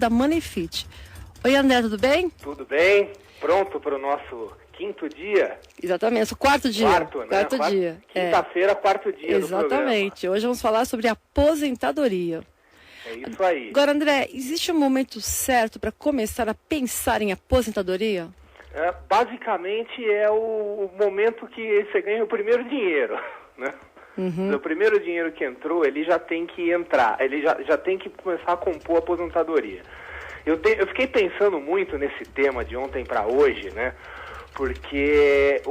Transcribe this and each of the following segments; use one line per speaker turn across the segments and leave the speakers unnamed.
da Moneyfit. Oi, André, tudo bem?
Tudo bem? Pronto para o nosso quinto dia?
Exatamente, o quarto dia. Quarto dia.
Quinta-feira, quarto dia do programa.
Exatamente. Hoje vamos falar sobre aposentadoria.
É isso aí.
Agora, André, existe um momento certo para começar a pensar em aposentadoria?
Basicamente é o momento que você ganha o primeiro dinheiro, né? O primeiro dinheiro que entrou, ele já tem que entrar, ele já tem que começar a compor a aposentadoria. Eu fiquei pensando muito nesse tema de ontem para hoje, né? Porque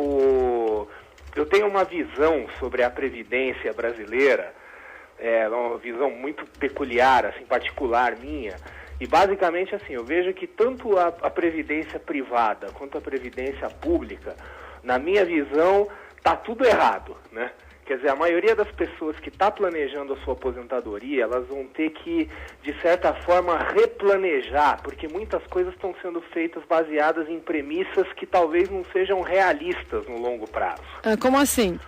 eu tenho uma visão sobre a Previdência brasileira, uma visão muito peculiar, assim, particular minha, e basicamente assim, eu vejo que tanto a Previdência privada quanto a Previdência pública, na minha visão, tá tudo errado, né? Quer dizer, a maioria das pessoas que está planejando a sua aposentadoria, elas vão ter que, de certa forma, replanejar, porque muitas coisas estão sendo feitas baseadas em premissas que talvez não sejam realistas no longo prazo.
Como assim?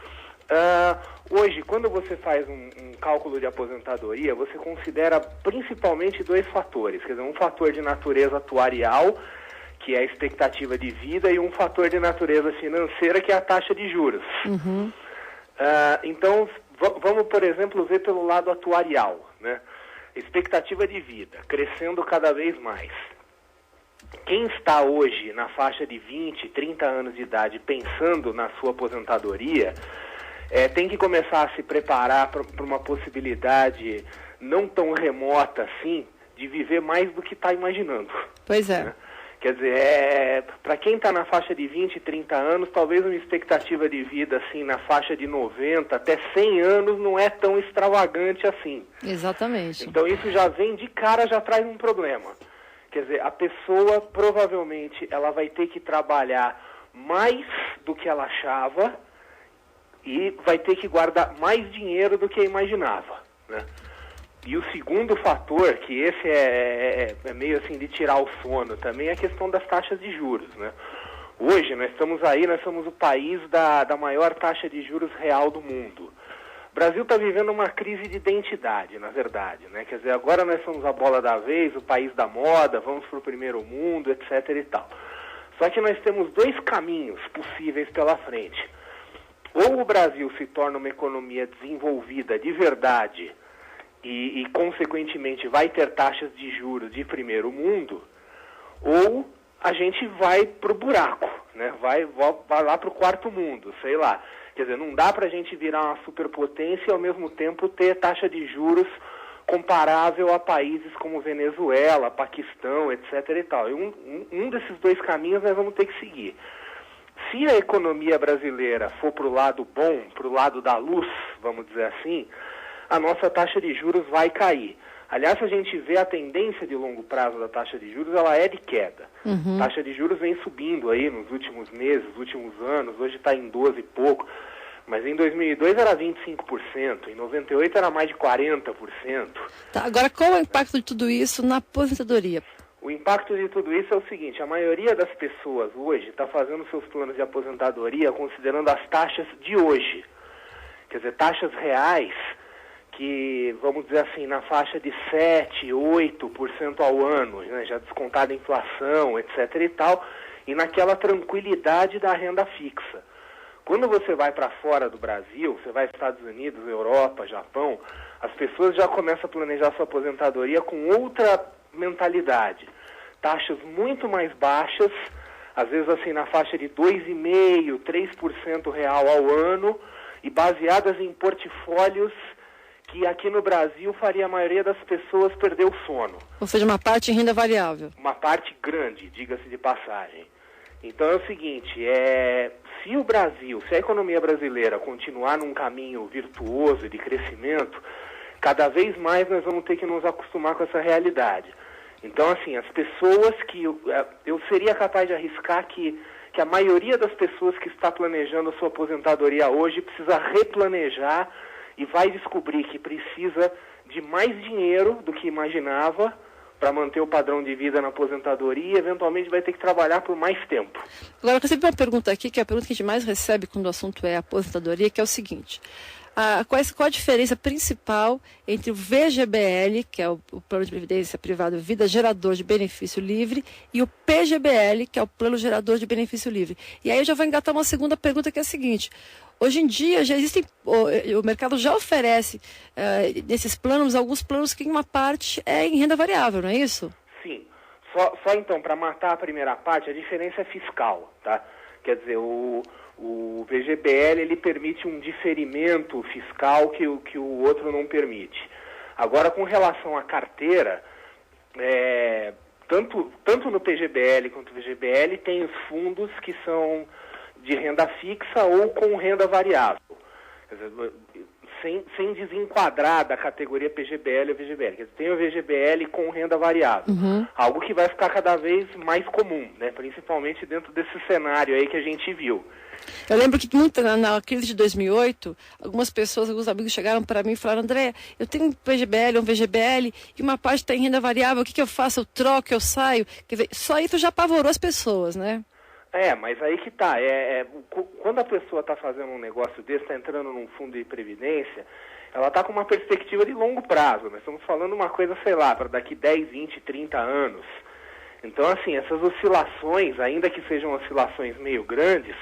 Hoje, quando você faz um cálculo de aposentadoria, você considera principalmente dois fatores. Quer dizer, um fator de natureza atuarial, que é a expectativa de vida, e um fator de natureza financeira, que é a taxa de juros. Então, vamos, por exemplo, ver pelo lado atuarial, né? Expectativa de vida, crescendo cada vez mais. Quem está hoje na faixa de 20, 30 anos de idade pensando na sua aposentadoria, tem que começar a se preparar para uma possibilidade não tão remota assim, de viver mais do que está imaginando.
Pois é.
Né? Quer dizer, para quem está na faixa de 20, 30 anos, talvez uma expectativa de vida assim na faixa de 90 até 100 anos não é tão extravagante assim.
Exatamente.
Então isso já vem de cara, já traz um problema. Quer dizer, a pessoa provavelmente ela vai ter que trabalhar mais do que ela achava e vai ter que guardar mais dinheiro do que imaginava, né? E o segundo fator, que esse é meio assim de tirar o sono também, é a questão das taxas de juros, né? Hoje nós somos o país da maior taxa de juros real do mundo. O Brasil está vivendo uma crise de identidade, na verdade, né? Quer dizer, agora nós somos a bola da vez, o país da moda, vamos para o primeiro mundo, etc. e tal. Só que nós temos dois caminhos possíveis pela frente. Ou o Brasil se torna uma economia desenvolvida de verdade e consequentemente, vai ter taxas de juros de primeiro mundo, ou a gente vai para o buraco, né? Vai lá para o quarto mundo, sei lá. Quer dizer, não dá para a gente virar uma superpotência e ao mesmo tempo ter taxa de juros comparável a países como Venezuela, Paquistão, etc. e tal. E um desses dois caminhos nós vamos ter que seguir. Se a economia brasileira for para o lado bom, para o lado da luz, vamos dizer assim, a nossa taxa de juros vai cair. Aliás, se a gente vê a tendência de longo prazo da taxa de juros, ela é de queda. A taxa de juros vem subindo aí nos últimos meses, nos últimos anos, hoje está em 12 e pouco, mas em 2002 era 25%, em 98 era mais de 40%.
Tá, agora, qual é o impacto de tudo isso na aposentadoria?
O impacto de tudo isso é o seguinte, a maioria das pessoas hoje está fazendo seus planos de aposentadoria considerando as taxas de hoje. Quer dizer, taxas reais que, vamos dizer assim, na faixa de 7%, 8% ao ano, né, já descontada a inflação, etc. e tal, e naquela tranquilidade da renda fixa. Quando você vai para fora do Brasil, você vai Estados Unidos, Europa, Japão, as pessoas já começam a planejar sua aposentadoria com outra mentalidade. Taxas muito mais baixas, às vezes assim na faixa de 2,5%, 3% real ao ano, e baseadas em portfólios que aqui no Brasil faria a maioria das pessoas perder o sono.
Ou seja, uma parte em renda variável.
Uma parte grande, diga-se de passagem. Então é o seguinte, se a economia brasileira continuar num caminho virtuoso de crescimento, cada vez mais nós vamos ter que nos acostumar com essa realidade. Então, assim, as pessoas que... Eu seria capaz de arriscar que a maioria das pessoas que está planejando a sua aposentadoria hoje precisa replanejar e vai descobrir que precisa de mais dinheiro do que imaginava para manter o padrão de vida na aposentadoria e eventualmente vai ter que trabalhar por mais tempo.
Agora, eu recebi uma pergunta aqui, que é a pergunta que a gente mais recebe quando o assunto é aposentadoria, que é o seguinte: Qual a diferença principal entre o VGBL, que é o Plano de Previdência Privada Vida Gerador de Benefício Livre, e o PGBL, que é o Plano Gerador de Benefício Livre? E aí eu já vou engatar uma segunda pergunta, que é a seguinte: hoje em dia já existem, o mercado já oferece nesses planos, alguns planos que uma parte é em renda variável, não é isso?
Sim. Só então, para matar a primeira parte, a diferença é fiscal, tá? Quer dizer, o VGBL, ele permite um diferimento fiscal que o outro não permite. Agora, com relação à carteira, tanto no PGBL quanto no VGBL, tem os fundos que são de renda fixa ou com renda variável. Quer dizer, sem desenquadrar da categoria PGBL ou VGBL. Quer dizer, tem o VGBL com renda variável. Algo que vai ficar cada vez mais comum, né? Principalmente dentro desse cenário aí que a gente viu.
Eu lembro que na crise de 2008, algumas pessoas, alguns amigos chegaram para mim e falaram: André, eu tenho um PGBL, um VGBL, e uma parte está em renda variável, o que eu faço? Eu troco, eu saio? Quer dizer, só isso já apavorou as pessoas, né?
Mas aí que tá. Quando a pessoa está fazendo um negócio desse, está entrando num fundo de previdência, ela está com uma perspectiva de longo prazo. Nós estamos falando uma coisa, sei lá, para daqui 10, 20, 30 anos. Então, assim, essas oscilações, ainda que sejam oscilações meio grandes,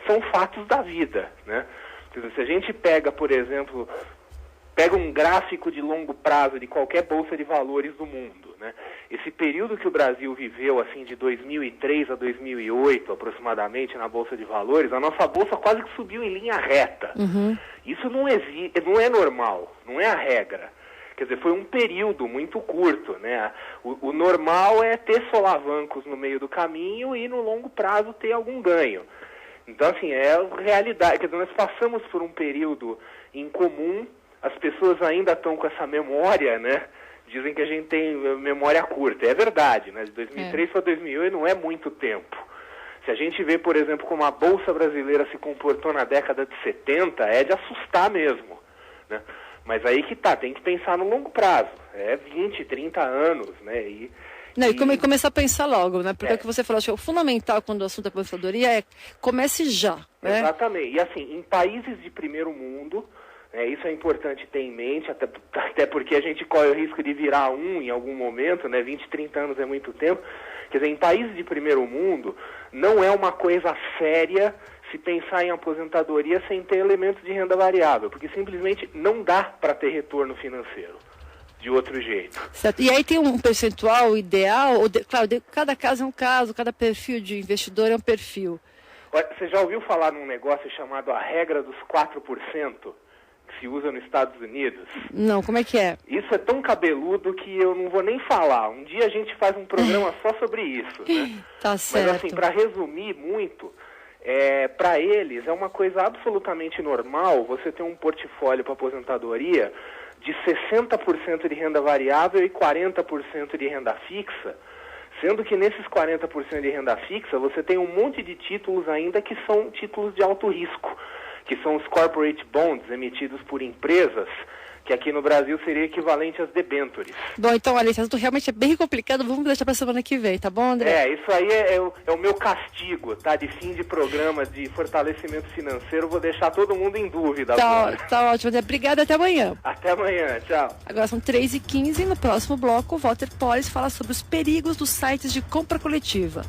são fatos da vida, né? Quer dizer, se a gente pega, por exemplo, um gráfico de longo prazo de qualquer bolsa de valores do mundo, né? Esse período que o Brasil viveu, assim, de 2003 a 2008, aproximadamente, na bolsa de valores, a nossa bolsa quase que subiu em linha reta. Isso não é normal, não é a regra. Quer dizer, foi um período muito curto, né? O normal é ter solavancos no meio do caminho e no longo prazo ter algum ganho. Então, assim, é a realidade. Quer dizer, nós passamos por um período incomum, as pessoas ainda estão com essa memória, né? Dizem que a gente tem memória curta. É verdade, né? De 2003 para 2008 não é muito tempo. Se a gente vê, por exemplo, como a Bolsa Brasileira se comportou na década de 70, é de assustar mesmo, né? Mas aí que tá, tem que pensar no longo prazo. 20, 30 anos, né? E
começar a pensar logo, né? Porque é o que você falou, acho que o fundamental quando o assunto é aposentadoria é comece já, né?
Exatamente. E assim, em países de primeiro mundo, isso é importante ter em mente, até porque a gente corre o risco de virar em algum momento, né? 20, 30 anos é muito tempo. Quer dizer, em países de primeiro mundo, não é uma coisa séria se pensar em aposentadoria sem ter elementos de renda variável, porque simplesmente não dá para ter retorno financeiro de outro jeito.
Certo. E aí tem um percentual ideal, claro, cada caso é um caso, cada perfil de investidor é um perfil.
Você já ouviu falar num negócio chamado a regra dos 4%, que se usa nos Estados Unidos?
Não, como é que é?
Isso é tão cabeludo que eu não vou nem falar. Um dia a gente faz um programa só sobre isso, né?
Tá certo.
Mas assim, para resumir muito, para eles é uma coisa absolutamente normal você ter um portfólio para aposentadoria de 60% de renda variável e 40% de renda fixa, sendo que nesses 40% de renda fixa você tem um monte de títulos ainda que são títulos de alto risco, que são os corporate bonds emitidos por empresas, que aqui no Brasil seria equivalente às debêntures.
Bom, então, Alice, isso realmente é bem complicado, vamos deixar para a semana que vem, tá bom, André?
Isso aí é o meu castigo, tá? De fim de programa de fortalecimento financeiro, vou deixar todo mundo em dúvida.
Tá ótimo, André. Obrigada, até amanhã.
Até amanhã, tchau.
Agora são 3h15 e no próximo bloco o Walter Polis fala sobre os perigos dos sites de compra coletiva.